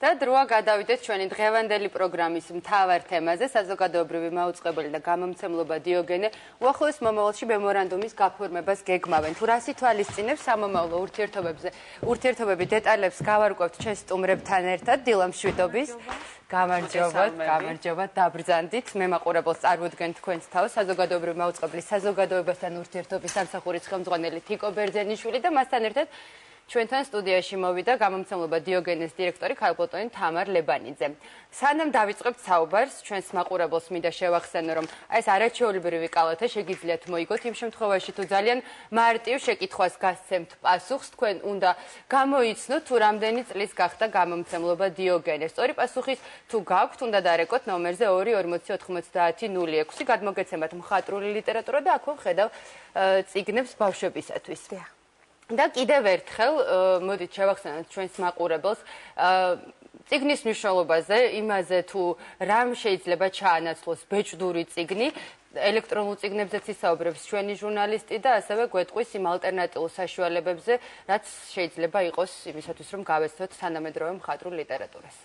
ერთად როა გადავიდეთ ჩვენი დღევანდელი პროგრამის მთავარ თემაზე, საზოგადოებრივი მაუწყებელი და გამომცემლობა დიოგენე უახლოეს მომავალში მემორანდუმის გაფორმებას გეგმავენ. თუ რას ითვალისწინებს სამომავლო ურთიერთობები დეტალებს გავარკვევთ ჩვენ სტუმრებთან ერთად, დილა მშვიდობის. გამარჯობათ, დაბრძანდით. მე მაყურებელს წარმოდგენთ თქვენს თავს, საზოგადოებრივი მაუწყებლის საზოგადოებასთან ურთიერთობის სამსახურის ხელმძღვანელი თიკო ბერძენიშვილი და მასთან ერთად ჩვენთან სტუდიაში მოვიდა გამომცემლობა დიოგენეს დირექტორი ქალბატონი თამარ ლებანიძე. სანამ დავიწყებთ საუბარს, ჩვენს მაყურებელს მინდა შევახსენო, რომ ეს არაჩვეულებრივი კალათა შეგიძლიათ მოიგოთ იმ შემთხვევაში, თუ ძალიან მარტივ შეკითხვას გასცემთ პასუხს, თქვენ უნდა გამოიცნოთ, თუ რამდენი წლის გახდა გამომცემლობა დიოგენე. სწორი პასუხის თუ გაქვთ, უნდა დარეკოთ ნომერზე 2409006 გადმოგეცემათ მხატვრული ლიტერატურა და აქვე ვხედავ წიგნებს ბავშვებისათვის. და კიდევ ერთხელ მოდით შევახსენოთ ჩვენს მაყურებელს წიგნის მნიშვნელობაზე, იმაზე თუ რამ შეიძლება ჩაანაცვლოს ბეჭდური წიგნი, ელექტრონულ წიგნებზეც ისაუბრებს ჩვენი ჟურნალისტი და ასევე გვეტყვის იმ ალტერნატიულ საშუალებებზე, რაც შეიძლება იყოს იმისათვის, რომ გავეცდოთ თანამედროვე მხატვრულ ლიტერატურას.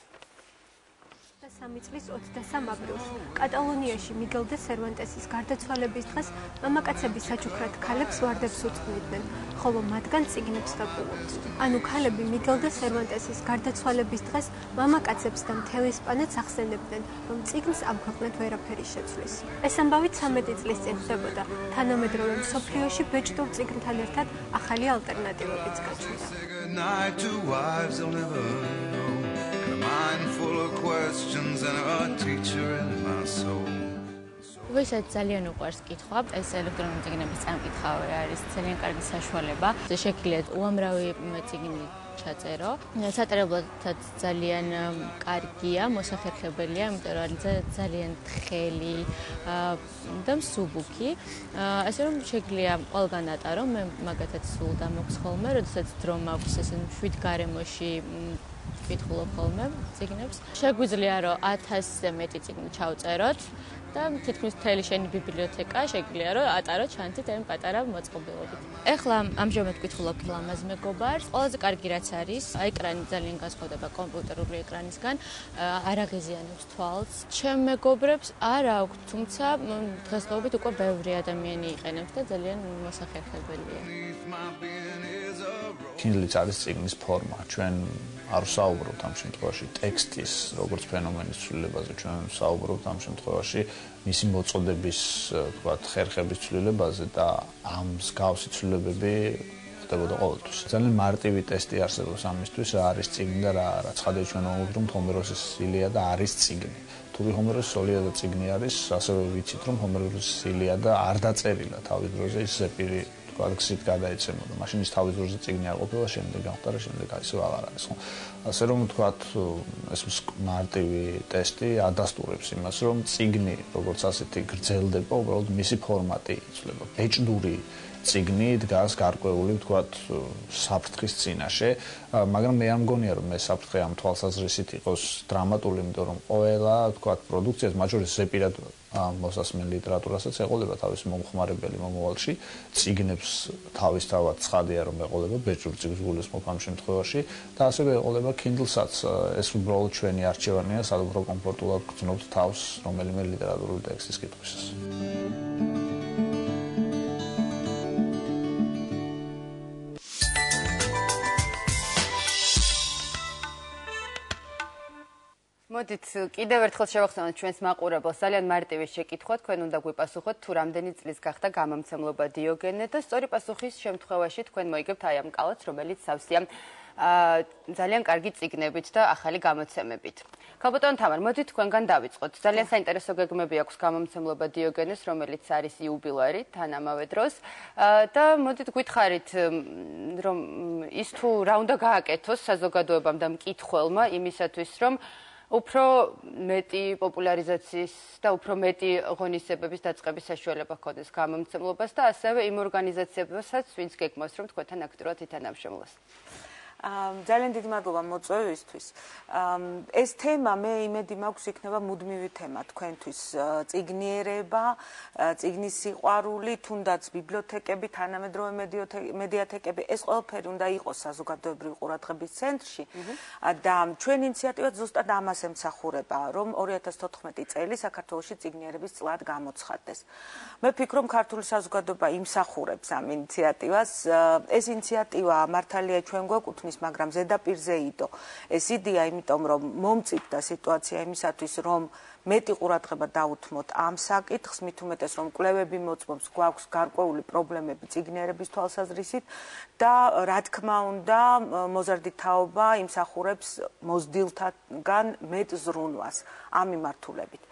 3 წლის 23 აბრილს კატალონიაში მიგელ დე სერვანტესის გარდაცვალების დღეს მამაკაცების საჩუქრად ქალებს ვარდებს უწყვნიდნენ, ხოლო მათგან წიგნებს დაყულებთ. ანუ ქალები მიგელ დე სერვანტესის გარდაცვალების დღეს მამაკაცებს და მთელ ესპანეთს ახსენებდნენ, რომ წიგნს ამ ქვეყნად ვერაფერი შეცვლის. ეს ამბავი 13 წლის წინ ხდებოდა, თანამედროვე მსოფლიოში ბეჭდურ წიგნთან ერთად ახალი ალტერნატივებიც გაჩნდა. Mind full of questions and a teacher in my soul. ვისაც ძალიან უყვარს კითხვა, ეს ელექტრონული წიგნების წამკითხვა არის ძალიან კარგი საშუალება. შეგიძლიათ უამრავი წიგნი ჩაწერო. სატერებლადაც ძალიან კარგია, მოსახერხებელია, იმიტომ რომ ძალიან თხელი და მსუბუქი. ასე რომ შეგიძლია ყველგან ატარო, მე მაგათაც სულ დამოქვს ხოლმე, როდესაც დრო მაქვს ესე მშვიდ გარემოში ვკითხულობ ხოლმე წიგნებს. შეგვიძლია რომ 1000-ზე მეტი წიგნი ჩავწეროთ და თითქმის მთელი შენი ბიბლიოთეკა შეგვიძლია რომ ატაროთ ჩანთით ამ პატარა მოწყობილობით. ეხლა ამჟამად ვკითხულობ ლამაზ მეგობარს. ყველაზე კარგი რაც არის, ეკრანი ძალიან განსხვავდება კომპიუტერული ეკრანისგან, არ აღიზიანებს თვალს. ჩემ მეგობრებს არ აქვს, თუმცა დღესდღეობით უკვე ბევრი ადამიანი იყენებს და ძალიან მოსახერხებელია. Kindle-იც არის წიგნის ფორმა. ჩვენ არ ვსაუბრობთ ამ შემთხვევაში ტექსტის როგორც ფენომენის ცვლილებაზე, ჩვენ ვსაუბრობთ ამ შემთხვევაში მისი მოწოდების, თქვათ, ხერხების ცვლილებაზე და ამ მსგავსი ცვლილებები ხდებოდა ყოველთვის. ძალიან მარტივი ტესტი არსებობს ამისთვის, რა არის წიგნი და რა არა. ცხადია ჩვენ ვამბობთ, რომ ჰომეროსის ილიადა არის წიგნი. თუ ჰომეროსის ილიადა წიგნი არის, ასევე ვიცით, რომ ჰომეროსის ილიადა არ დაწერილა თავის დროზე ის ზეპირი გზით გადაეცემოდა. მაშინ ის თავის დროზე წიგნი არ ყოფილა, შემდეგ გამختარა, შემდეგ ისევ აღარ არის, ხო? ასე რომ ვთქვათ, ეს მარტივი ტესტი ადასტურებს იმას, რომ წიგნი, როგორც ასეთი გრძელდება, უბრალოდ მისი ფორმატი იცვლება. ბეჭდური წიგნი დგას გარკვეული, ვთქვათ, საფრთხის წინაშე, მაგრამ მე არ მგონია, რომ ეს საფრთხე ამ თვალსაზრისით იყოს დრამატული, იმიტომ რომ ყველა, ვთქვათ, პროდუქციას მათ შორის ზეპირად მოსასმენ ლიტერატურასაც ეყოლება თავის მომხმარებელი მომავალში, წიგნებს თავისთავად ცხადია რომ ეყოლება ბეჭდურ წიგნს გულისხმობ ამ შემთხვევაში და ასევე ეყოლება Kindle-საც. ეს უბრალოდ ჩვენი არჩევანია, სად უფრო კომფორტულად გრძნობთ თავს რომელიმე ლიტერატურული ტექსტის კითხვისას. მოდით კიდევ ერთხელ შევახსენოთ ჩვენს მაყურებელს ძალიან მარტივი შეკითხვა, თქვენ უნდა გვიპასუხოთ თუ რამდენი წლის გახდა გამომცემლობა დიოგენე და სწორი პასუხის შემთხვევაში თქვენ მოიგებთ აი ამ კალათს, რომელიც სავსეა ძალიან კარგი წიგნებით და ახალი გამოცემებით. ქალბატონ თამარ, მოდით თქვენგან დავიწყოთ. ძალიან საინტერესო გეგმები აქვს გამომცემლობა დიოგენეს, რომელიც არის იუბილეარი თან ამავე დროს და მოდით გითხარით, რომ ის თუ რა უნდა გააკეთოს საზოგადოებამ და მკითხველმა იმისათვის, რომ უფრო მეტი პოპულარიზაციის და უფრო მეტი ღონისძიებების დაწყების საშუალება ჰქონდეს გამომცემლობას და ასევე იმ ორგანიზაციებსაც, ვინც გეგმავს, რომ თქვენთან აქტიურად ითანამშრომლოს. ძალიან დიდი მადლობა მოწვევისთვის. ეს თემა მე იმედი მაქვს იქნება მუდმივი თემა თქვენთვის. წიგნიერება, წიგნის სიყვარული, თუნდაც ბიბლიოთეკები, თანამედროვე მედიათეკები, ეს ყველაფერი უნდა იყოს საზოგადოებრივი ყურადღების ცენტრში. და ჩვენი ინიციატივა ზუსტად ამას ემსახურება, რომ 2014 წელი საქართველოში წიგნიერების წლად გამოცხადდეს. მე ვფიქრობ, ქართული საზოგადოება იმსახურებს ამ ინიციატივას. ეს ინიციატივა მართალია ჩვენ გვეკუთვნის, მაგრამ ზედაპირზე იდო. ეს იდეა, იმიტომ რომ მომწიფდა სიტუაცია იმისათვის, რომ მეტი ყურადღება დაუთმოთ ამ საკითხს, მით უმეტეს რომ კვლევები მოწმობს, გვაქვს გარკვეული პრობლემები წიგნიერების თვალსაზრისით და რა თქმა უნდა, მოზარდი თაობა იმსახურებს მოზრდილთაგან მეტ ზრუნვას ამ მიმართულებით.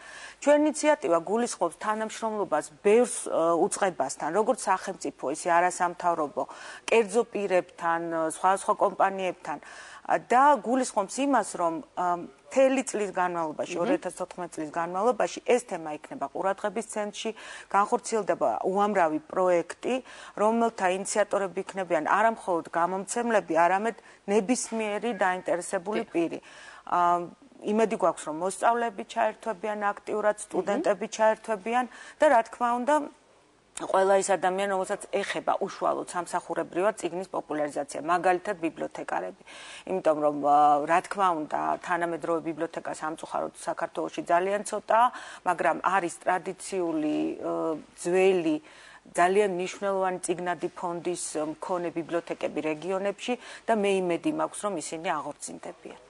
ჩვენი ინიციატივა გულისხმობს თანამშრომლობას ბევრ უწყებასთან, როგორც სახელმწიფო, ისე არასამთავრობო, კერძო პირებთან, სხვადასხვა კომპანიებთან და გულისხმობს იმას, რომ მთელი წლის განმავლობაში, 2014 წლის განმავლობაში ეს თემა იქნება ყურადღების ცენტრში, განხორციელდება უამრავი პროექტი, რომელთა ინიციატორები იქნებიან არა მხოლოდ გამომცემლები, არამედ ნებისმიერი დაინტერესებული პირი. იმედი გვაქვს, რომ მოსწავლეები ჩაერთვებიან აქტიურად, სტუდენტები ჩაერთვებიან და რა თქმა უნდა, ყველა ის ადამიანი, რომელსაც ეხება უშუალოდ სამსახურებრივად წიგნის პოპულარიზაცია, მაგალითად ბიბლიოთეკარები. იმიტომ რომ რა თქმა უნდა, თანამედროვე ბიბლიოთეკა სამწუხაროდ საქართველოში ძალიან ცოტაა, მაგრამ არის ტრადიციული, ძველი ძალიან მნიშვნელოვანი წიგნადი ფონდის მქონე ბიბლიოთეკები რეგიონებში და მე იმედი მაქვს, რომ ისინი აღორძინდებიან.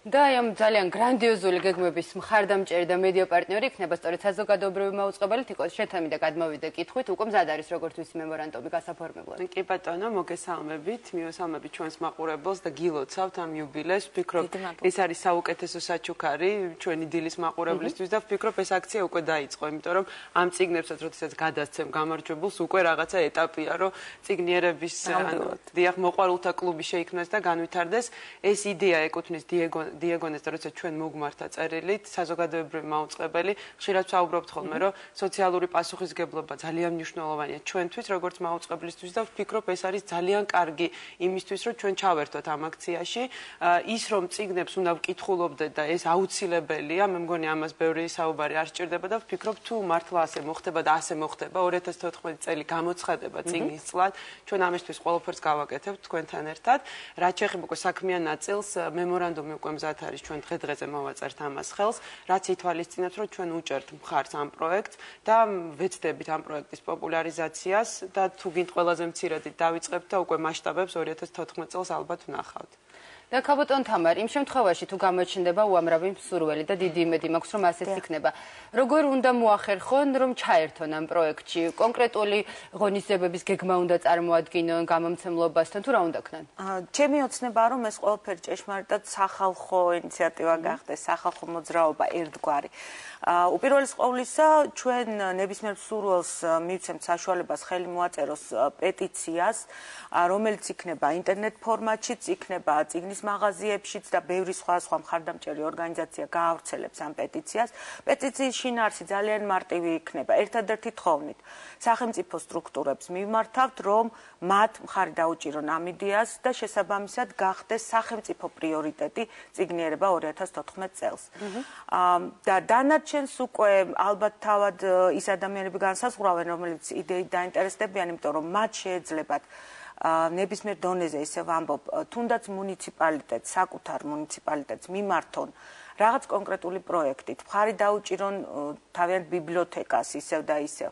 და ამ ძალიან გრანდიოზული გეგმების მხარდამჭერი და მედია პარტნიორი იქნება სწორედ საზოგადოებრივი მაუწყებელი თიკოს შეთანხმდა გადმოვიდა კითხვით უკვე მზად არის როგორც ვიცი მემორანდუმი გასაფორმებლად. კი ბატონო, მოგესალმებით, მივესალმებით ჩვენს მაყურებელს და გილოცავთ ამ იუბილეს. ვფიქრობ, ეს არის საუკეთესო საჩუქარი ჩვენი დილის მაყურებლისთვის და ვფიქრობ, ეს აქცია უკვე დაიწყო, იმიტომ რომ ამ წიგნებსაც როდესაც გადასცემ გამარჯვებულს, უკვე რაღაცა ეტაპია, რომ წიგნიერების დიახ მოყვარულთა კლუბი შეიქმნას და განვითარდეს. ეს იდეა ეკუთვნის დიეგონეს და როცა ჩვენ მოგმართა წერილით საზოგადოებრივი მაუწყებელი ხშირად ვსაუბრობთ ხოლმე რომ სოციალური პასუხისგებლობა ძალიან მნიშვნელოვანია ჩვენთვის როგორც მაუწყებლისთვის და ვფიქრობ ეს არის ძალიან კარგი იმისთვის რომ ჩვენ ჩავერთოთ ამ აქციაში ის რომ წიგნებს უნდა ვკითხულობდეთ და ეს აუცილებელია მე მგონი ამას ბევრი საუბარი არ სჭირდება და ვფიქრობ თუ მართლა ასე მოხდება და ასე მოხდება 2014 წელი გამოცხადება წიგნის წლად ჩვენ ამისთვის ყველაფერს გავაკეთებთ თქვენთან ერთად რაც შეეხება უკვე საქმიან ნაწილს მემორანდუმი უკვე მზად არის ჩვენ დღე-დღეზე მოვაწერთ ამას ხელს, რაც ითვალისწინებს, რომ ჩვენ უჭერთ მხარს ამ პროექტს და ვეცდებით ამ პროექტის პოპულარიზაციას და თუ გინდ ყველაზე მცირედით დავიწყებთ და უკვე მასშტაბებს 2014 წელს ალბათ ვნახავთ. და ქაბოტონ თამარ, იმ შემთხვევაში თუ გამოჩნდება უამრავი მსურველი და დიდი იმედი მაქვს, რომ ასეც იქნება. როგორ უნდა მოახერხონ, რომ ჩაერთონ ამ პროექტში? კონკრეტული ღონისძიებების გეგმა უნდა წარმოადგინონ გამომცემლობასთან თუ რა უნდა ქნან? ჩემი ოცნებაა, რომ ეს ყველაფერი ჭეშმარიტად სახალხო ინიციატივა გახდეს, სახალხო მოძრაობა ერთგვარი. უპირველეს ყოვლისა, ჩვენ ნებისმიერ მსურველს მივცემთ საშუალებას ხელი მოაწეროს პეტიციას, რომელიც იქნება ინტერნეტ ფორმატშიც, იქნება წიგნის მაღაზიებშიც და ბევრი სხვა მხარდამჭერი ორგანიზაცია გაავრცელებს ამ პეტიციას. პეტიციის შინაარსი ძალიან მარტივი იქნება. ერთადერთი თხოვნით სახელმწიფო სტრუქტურებს მივმართავთ, რომ მათ მხარი დაუჭირონ ამ იდეას და შესაბამისად გახდეს სახელმწიფო პრიორიტეტი წიგნიერება 2014 წელს. და დანარჩენს უკვე ალბათ თავად ის ადამიანები განსაზღვრავენ, რომელიც იდეით დაინტერესდებიან, იმიტომ რომ მათ შეეძლებათ ნებისმიერ დონეზე ისე ვამბობ, თუნდაც მუნიციპალიტეტს, საკუთარ მუნიციპალიტეტს მიმართონ რაღაც კონკრეტული პროექტით, მხარი დაუჭირონ თავიანთ ბიბლიოთეკას ისევ და ისევ.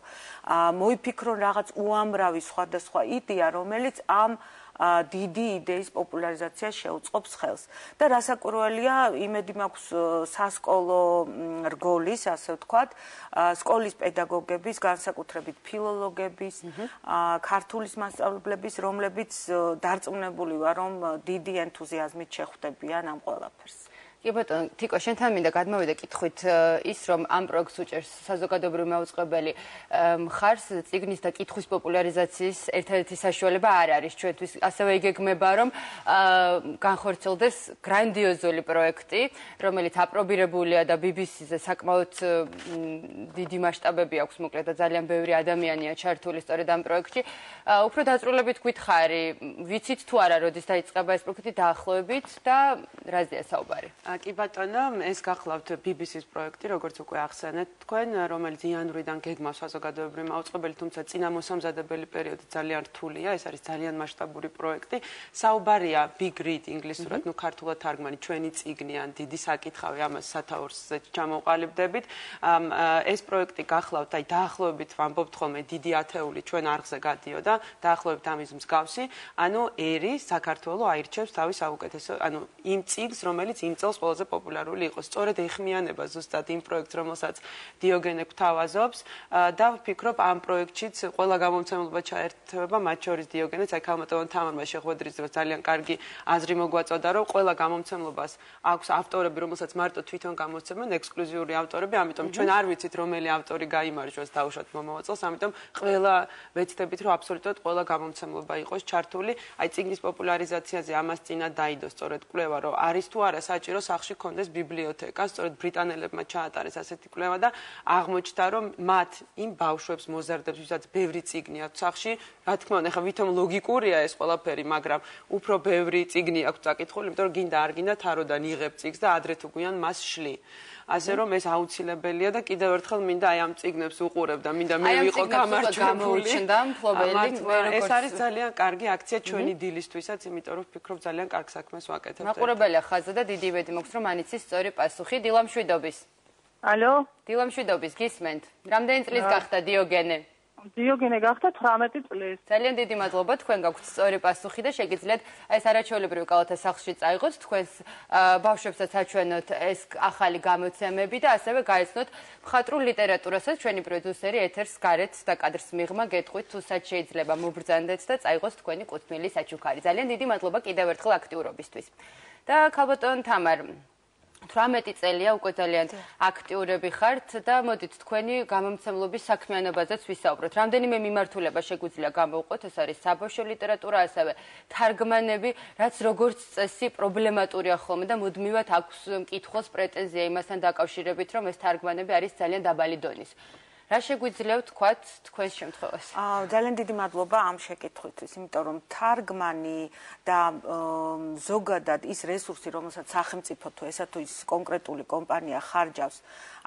მოიფიქრონ რაღაც უამრავი სხვადასხვა იდეა, რომელიც ამ დიდი იდეის პოპულარიზაციას შეუწყობს ხელს. და რასაკვირველია, იმედი მაქვს სასკოლო რგოლის, ასე ვთქვათ, სკოლის პედაგოგების, განსაკუთრებით ფილოლოგების, ქართულის მასწავლებლების, რომლებიც დარწმუნებული ვარ, რომ დიდი ენთუზიაზმით შეხვდებიან ამ ყველაფერს. კი ბატონო, თიკო, შენთან მინდა გადმოვიდე კითხვით ის, რომ ამ პროექტს უჭერს საზოგადოებრივი მაუწყებელი მხარს წიგნის და კითხვის პოპულარიზაციის ერთადერთი საშუალება არ არის ჩვენთვის. ასევე იგეგმება, რომ განხორციელდეს გრანდიოზული პროექტი, რომელიც აპრობირებულია და BBC-ზე საკმაოდ დიდი მასშტაბები აქვს, მოკლედ და ძალიან ბევრი ადამიანია ჩართული სწორედ ამ პროექტში. უფრო დაწვრილებით გითხარი, ვიცით თუ არა, როდის დაიწყება ეს პროექტი დაახლოებით და რაზეა საუბარი? კი ბატონო, ეს გახლავთ BBC-ს პროექტი, როგორც უკვე ახსენეთ თქვენ, რომელიც იანვრიდან გეგმავს საზოგადოებრივი მაუწყებელი, თუმცა წინამოსამზადებელი პერიოდი ძალიან რთულია, ეს არის ძალიან მასშტაბური პროექტი. საუბარია Big Read ინგლისურად, ქართულად თარგმანი ჩვენი წიგნი ან დიდი საკითხავი, ამას სათაურს ჩამოვყალიბდებით. ეს პროექტი გახლავთ, აი დაახლოებით ვამბობთ ხოლმე დიდი ათეული ჩვენ არხზე გადიოდა, დაახლოებით ამის მსგავსი, ანუ ერი საქართველოს აირჩევს თავის საუკეთესო, ანუ იმ წიგნს, რომელიც იმ წელს ყველაზე პოპულარული იყო. სწორედ ეხმიანება ზუსტად იმ პროექტს, რომელსაც დიოგენე გვთავაზობს და ვფიქრობ ამ პროექტშიც ყველა გამომცემლობა ჩაერთვება, მათ შორის დიოგენეც, აი ქალბატონ თამარმა შეხვედრისას ძალიან კარგი აზრი მოგვაწოდა, რომ ყველა გამომცემლობას აქვს ავტორები, რომელსაც მარტო თვითონ გამოსცემენ, ექსკლუზიური ავტორები, ამიტომ ჩვენ არ ვიცით რომელი ავტორი გაიმარჯვოს დაუშვათ მომავალ, ამიტომ ყველა ვეცდებით, რომ აბსოლუტურად ყველა გამომცემლობა იყოს ჩართული. აი წიგნის პოპულარიზაციაზე ამას წინა დაიდო სწორედ კვლევა, რომ არის თუ არა საჭირო სახში კონდეს ბიბლიოთეკა, სწორედ ბრიტანელებმა ჩაატარეს ასეთი კვლევა და აღმოჩნდა, რომ მათ იმ ბავშვებს მოზარდებს, ვისაც ბევრი წიგნი აქვს სახში, რა თქმა უნდა, ხა ვითომ ლოგიკურია ეს ყველაფერი, მაგრამ უფრო ბევრი წიგნი აქვს წაკითხული, იმიტომ რომ გინდა არ გინდა თაროდან იღებ წიგს და ადრე თუ გვიან მას შლი. ასე რომ ეს აუცილებელია და კიდევ ერთხელ მინდა აი ამ წიგნებს უყურებ და მინდა მე ვიყო გამარჯვებული. ეს არის ძალიან კარგი აქცია ჩვენი დილისთვისაც, იმიტომ რომ ვფიქრობ ძალიან კარგ საქმეს ვაკეთებთ. მაყურებელია ხაზზე და დიდი იმედი მაქვს, რომ ანიცის სწორი პასუხი. დილამშვიდობის. ალო? დილამშვიდობის, გისმენთ. რამდენი წლის გახდა დიოგენე? დიოგენე გახდა 18 წლის. ძალიან დიდი მადლობა, თქვენ გაქვთ სწორი პასუხი და შეგიძლიათ ეს არაჩვეულებრივ კალათა სახლში წაიღოთ, თქვენს ბავშვებსაც აჩვენოთ ეს ახალი გამოცემები და ასევე გაეცნოთ მხატვრულ ლიტერატურასაც. ჩვენი პროდიუსერი ეთერს გარეთ და კადრს მიღმა გეტყვით, თუ სად შეიძლება მობრძანდეთ და წაიღოს თქვენი კუთვნილი საჩუქარი. ძალიან დიდი მადლობა კიდევ ერთხელ აქტიურობისთვის. და ქალბატონ თამარ, 18 წელია უკვე ძალიან აქტიურები ხართ და მოდით თქვენი გამომცემლობის საქმიანობაზეც ვისაუბროთ. რამდენიმე მიმართულება შეგვიძლია გამოვყოთ, ეს არის საბავშვო ლიტერატურა, ასევე თარგმანები, რაც როგორც წესი პრობლემატურია ხოლმე და მუდმივად აქვს მკითხველს პრეტენზია იმასთან დაკავშირებით, რომ ეს თარგმანები არის ძალიან დაბალი დონის. რა შეგვიძლია ვთქვათ თქვენს შემთხვევაში? ძალიან დიდი მადლობა ამ შეკითხვისთვის, იმიტომ რომ თარგმანი და ზოგადად ის რესურსი, რომელსაც სახელმწიფო თუ ესა თუ ის კონკრეტული კომპანია ხარჯავს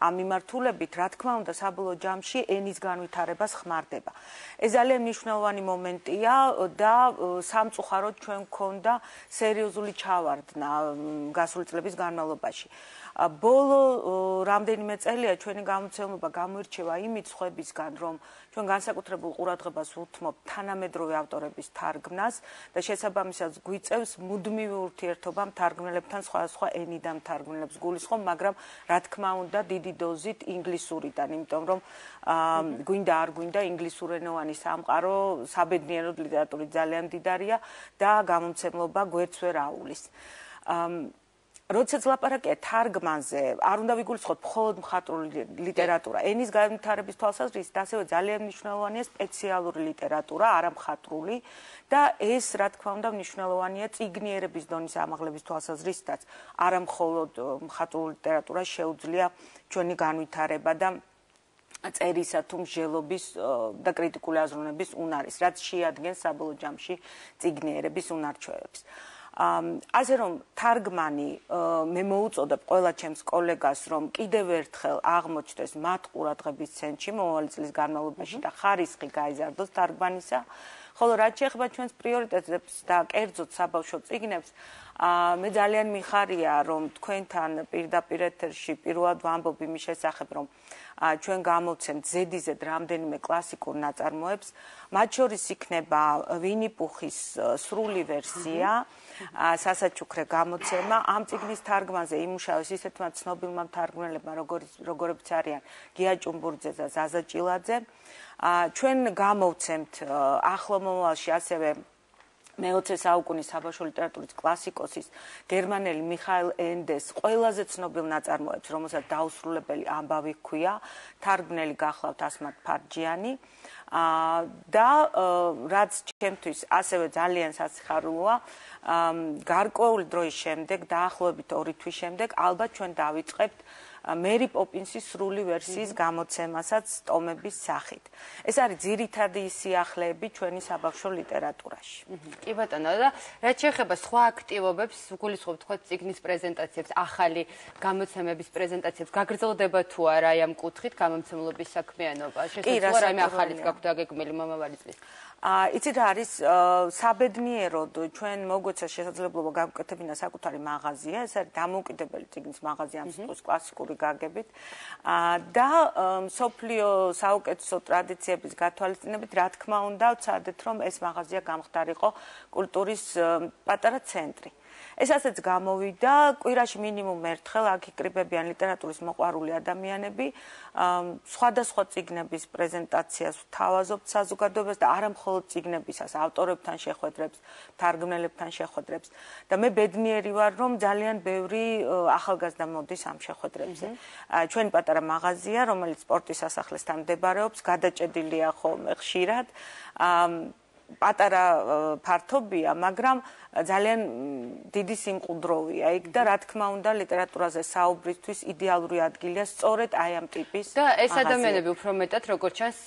ამ მიმართულებით, რა თქმა უნდა, საბოლოო ჯამში ენის განვითარებას ხმარდება. ეს ძალიან მნიშვნელოვანი მომენტია და სამწუხაროდ ჩვენ გვქონდა სერიოზული ჩავარდნა გასული წლების განმავლობაში. ბოლო რამდენიმე წელია ჩვენი გამოცემლობა გამოირჩევა იმით სხვებისგან, რომ ჩვენ განსაკუთრებულ ყურადღებას უთმობთ თანამედროვე ავტორების თარგმნას და შესაბამისად გვიწევს მუდმივი ურთიერთობა მთარგმნელებთან სხვადასხვა ენიდან მთარგმნელებს გულისხმობ, მაგრამ რა თქმა უნდა დიდი დოზით ინგლისურიდან, იმიტომ რომ გვინდა არ გვინდა ინგლისურენოვანი სამყარო საბედნიეროდ ლიტერატურით ძალიან დიდარია და გამომცემლობა გვერდს ვერ აუვლის. როდესაც ლაპარაკია თარგმანზე, არ უნდა ვიგულისხმოთ მხოლოდ მხატვრული ლიტერატურა. ენის განვითარების თვალსაზრისით ასევე ძალიან მნიშვნელოვანია სპეციალური ლიტერატურა, არა მხატვრული და ეს, რა თქმა უნდა, მნიშვნელოვანია წიგნიერების დონის ამაღლების თვალსაზრისითაც. არა მხოლოდ მხატვრული ლიტერატურა შეუძლია ჩვენი განვითარება და წერისა თუ მსჯელობის და კრიტიკული აზროვნების უნარის, რაც შეადგენს საბოლოო ჯამში წიგნიერების უნარჩვევებს. ასე რომ თარგმანი მე მოუწოდებ ყველა ჩემს კოლეგას, რომ კიდევ ერთხელ აღმოჩნდეს მათ ყურადღების ცენტრში მომავალი წლის განმავლობაში და ხარისხი გაიზარდოს თარგმანისა, ხოლო რაც შეეხება ჩვენს პრიორიტეტებს და კერძოდ საბავშვო წიგნებს, მე ძალიან მიხარია, რომ თქვენთან პირდაპირ ეთერში პირველად ვამბობ იმის შესახებ, რომ ჩვენ გამოვცემთ ზედიზედ რამდენიმე კლასიკურ ნაწარმოებს, მათ შორის იქნება ვინი პუხის სრული ვერსია, სასაჩუქრე გამოცემა. ამ წიგნის თარგმანზე იმუშავეს ისეთმა ცნობილმა მთარგმნელებმა, როგორებიც არიან გია ჭუმბურძე და ზაზა ჭილაძე. ჩვენ გამოვცემთ ახლო მომავალში ასევე მე-20 საუკუნის საბავშვო ლიტერატურის კლასიკოსის გერმანელი მიხაილ ენდეს ყველაზე ცნობილ ნაწარმოებს, რომელსაც დაუსრულებელი ამბავი ჰქვია, თარგმნელი გახლავთ ასმათ ფარჯიანი. და რაც ჩემთვის ასევე ძალიან სასიხარულოა, გარკვეული დროის შემდეგ, დაახლოებით 2 თვის შემდეგ, ალბათ ჩვენ დავიწყებთ მერი პოპინსის სრული ვერსიის გამოცემასაც ტომების სახით. ეს არის ძირითადი სიახლეები ჩვენი საბავშვო ლიტერატურაში. კი ბატონო, და რაც შეეხება სხვა აქტივობებს, გულისხმობ თქვა წიგნის პრეზენტაციებს, ახალი გამოცემების პრეზენტაციებს, გაგრძელდება თუ არა აი ამ კუთხით გამომცემლობის საქმიანობა? შესაძლოა რაიმე ახალიც გაქვთ დაგეგმილი მომავალი წლის? იცით რა არის საბედნიეროდ ჩვენ მოგვეცა შესაძლებლობა გავუკეთებინა საკუთარი მაღაზია, ეს არის დამოუკიდებელი წიგნის მაღაზია ამ სიტყვის კლასიკური გაგებით და მსოფლიო საუკეთესო ტრადიციების გათვალისწინებით, რა თქმა უნდა, ვცადეთ რომ ეს მაღაზია გამხდარიყო კულტურის პატარა ცენტრი. ეს ასეც გამოვიდა, კვირაში მინიმუმ ერთხელ აქ იკრიბებიან ლიტერატურის მოყვარული ადამიანები, სხვადასხვა წიგნების პრეზენტაციას ვთავაზობთ საზოგადოებას და არა მხოლოდ წიგნებისას, ავტორებთან შეხვედრებს, თარგმნელებთან შეხვედრებს და მე ბედნიერი ვარ, რომ ძალიან ბევრი ახალგაზრდა მოდის ამ შეხვედრებზე. ჩვენი პატარა მაღაზია, რომელიც სპორტის სასახლესთან მდებარეობს, გადაჭედილია ხოლმე ხშირად. პატარა ფართობია, მაგრამ ძალიან დიდი სიმყუდროვია იქ და რა თქმა უნდა ლიტერატურაზე საუბრისთვის იდეალური ადგილია სწორედ აი ამ ტიპის და ეს ადამიანები უფრო მეტად როგორც ჩანს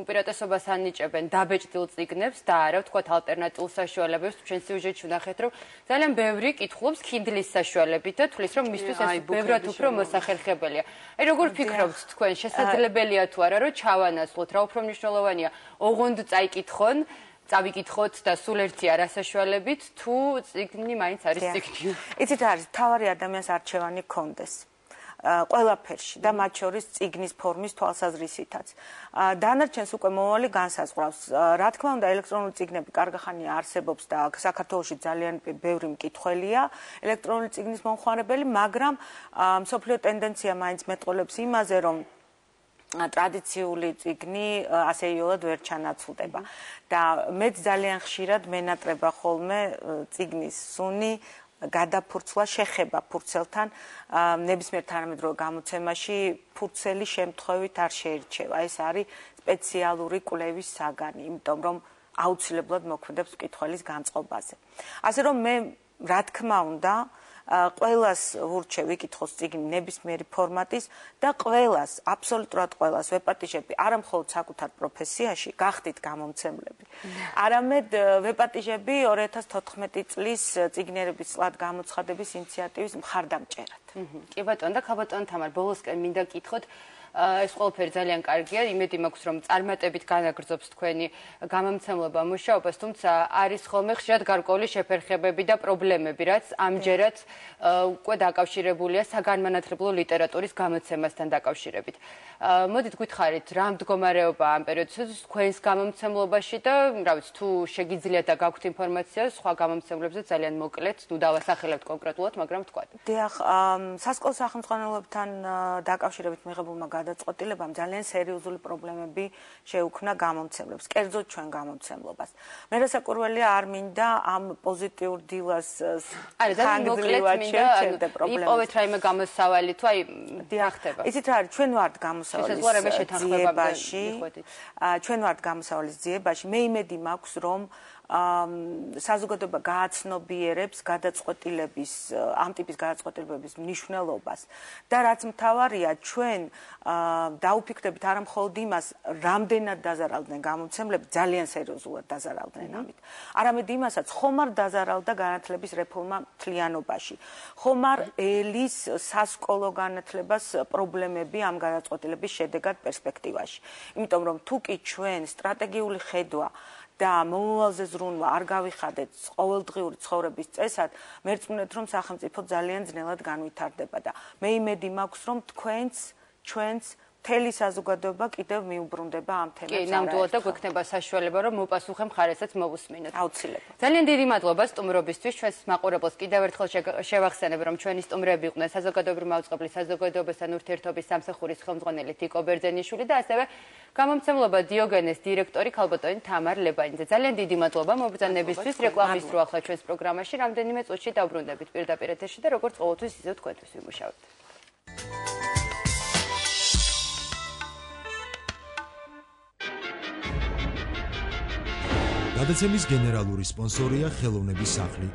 უპირატესობას ანიჭებენ დაბეჭდილ წიგნებს და არა ვთქვათ ალტერნატიულ საშუალებებს. ჩვენ სიუჟეტში ვნახეთ რომ ძალიან ბევრი კითხულობს Kindle-ის საშუალებით და თulis რომ მისთვის ეს ბევრად უფრო მოსახერხებელია. აი როგორ ფიქრობთ თქვენ, შესაძლებელია თუ არა რომ ჩავანაცვლოთ, რა უფრო მნიშვნელოვანია ოღონდ წაიკითხონ წავიკითხოთ და სულ ერთია რა საშუალებით თუ წიგნი მაინც არის წიგნი. იცით არის თავარი ადამიანს არჩევანი კონდეს. ყველაფერში და მათ შორის წიგნის ფორმის თვალსაზრისითაც. დანარჩენს უკვე მომავალი განსაზღვრავს. რა თქმა უნდა, ელექტრონული წიგნები კარგახანია არსებობს და საქართველოში ძალიან ბევრი მკითხველია ელექტრონული წიგნის მომხმარებელი, მაგრამ მსოფლიო ტენდენცია მაინც მეტყოლებს იმაზე, რომ ტრადიციული წიგნი ასეიოლად ვერ ჩანაცვლდება და მეც ძალიან ხშირად მენატრება ხოლმე წიგნის სუნი გადაფურცლა შეხება ფურცელთან ნებისმიერ თანამედროვე გამოცემაში ფურცელი შემთხვევით არ შეირჩევა. ეს არის სპეციალური კვლევის საგანი, იმიტომ რომ აუცილებლად მოქმედებს მკითხველის განწყობაზე. ასე რომ მე რა თქმა უნდა ყველას ვურჩევ იკითხოს წიგნი ნებისმიერი ფორმატის და ყველას, აბსოლუტურად ყველას ვეპატიჟები არა მხოლოდ საკუთარ პროფესიაში, გახდით გამომცემლები. არამედ ვეპატიჟები 2014 წლის წიგნიერების წლად გამოცხადების ინიციატივის მხარდამჭერად. კი ბატონო და ქაბატონ თამარ, ბოლოსკენ მინდა გითხოთ ეს ყველაფერი ძალიან კარგია, იმედი მაქვს რომ წარმატებით განაგრძობს თქვენი გამომცემლობა მუშაობას, თუმცა არის ხოლმე ხშირად გარკვეული შეფერხებები და პრობლემები, რაც ამჯერად უკვე დაკავშირებულია საგანმანათლებლო ლიტერატურის გამოცემასთან დაკავშირებით. მოდით გითხარით, რა მდგომარეობა ამ პერიოდში თქვენს გამომცემლობაში და რა ვიცი, თუ შეგიძლიათ და გაქვთ ინფორმაცია სხვა გამომცემლებზე ძალიან მოკლედ, ნუ დავასახელებთ კონკრეტულად, მაგრამ ვთქვათ. დიახ, სასკოლო სახელმძღვანელოებთან დაკავშირებით მიღებულმა გადაწყვეტილებამ ძალიან სერიოზული პრობლემები შეუქმნა გამომცემლებს, კერძოდ ჩვენ გამომცემლობას. მე რასაკვირველია არ მინდა ამ პოზიტიურ დილას ხანგრძლივად შევჩერდე პრობლემებს. იპოვეთ რაიმე გამოსავალი თუ აი ხდება. იცით რა არის, ჩვენ ვართ გამოსავალის ძიებაში. ჩვენ ვართ გამოსავალის ძიებაში. მე იმედი მაქვს, რომ საზოგადოება გააცნობიერებს გადაწყვეტილების ამ ტიპის გადაწყვეტილებების მნიშვნელობას და რაც მთავარია ჩვენ დაუფიქრდებით არა მხოლოდ იმას რამდენად დაზარალდნენ გამომცემლები ძალიან სერიოზულად დაზარალდნენ ამით არამედ იმასაც ხომ არ დაზარალდა განათლების რეფორმა მთლიანობაში ხომ არ ელის სასკოლო განათლებას პრობლემები ამ გადაწყვეტილების შედეგად პერსპექტივაში იმიტომ რომ თუ კი ჩვენ სტრატეგიული ხედვა და მომავალზე ზრუნვა არ გავიხადეთ ყოველდღიური ცხოვრების წესად, მერწმუნეთ რომ სახელმწიფო ძალიან ძნელად განვითარდება და მე იმედი მაქვს რომ თქვენც ჩვენც მთელი საზოგადოება კიდევ მიუბრუნდება ამ თემებს. კი, ნამდვილად და გვექნება საშუალება, რომ მოპასუხე მხარესაც მოვუსმინოთ. აუცილებლად. ძალიან დიდი მადლობა სტუმრობისთვის. ჩვენს მაყურებელს კიდევ ერთხელ შევახსენებ, რომ ჩვენი სტუმრები იყვნენ საზოგადოებრივი მაუწყებლის საზოგადოებასთან ურთიერთობის სამსახურის ხელმძღვანელი თიკო ბერძენიშვილი და ასევე გამომცემლობა დიოგენეს დირექტორი ქალბატონი თამარ ლებანიძე. ძალიან დიდი მადლობა მობრძანებისთვის. რეკლამის დრო ახლა ჩვენს პროგრამაში რამდენიმე წუთში დავბრუნდებით პირდაპირ ეთერში და როგორც ყოველთვის ისევ თქვენთვის ვიმუშავებთ. გადაცემის გენერალური სპონსორია ხელოვნების სახლი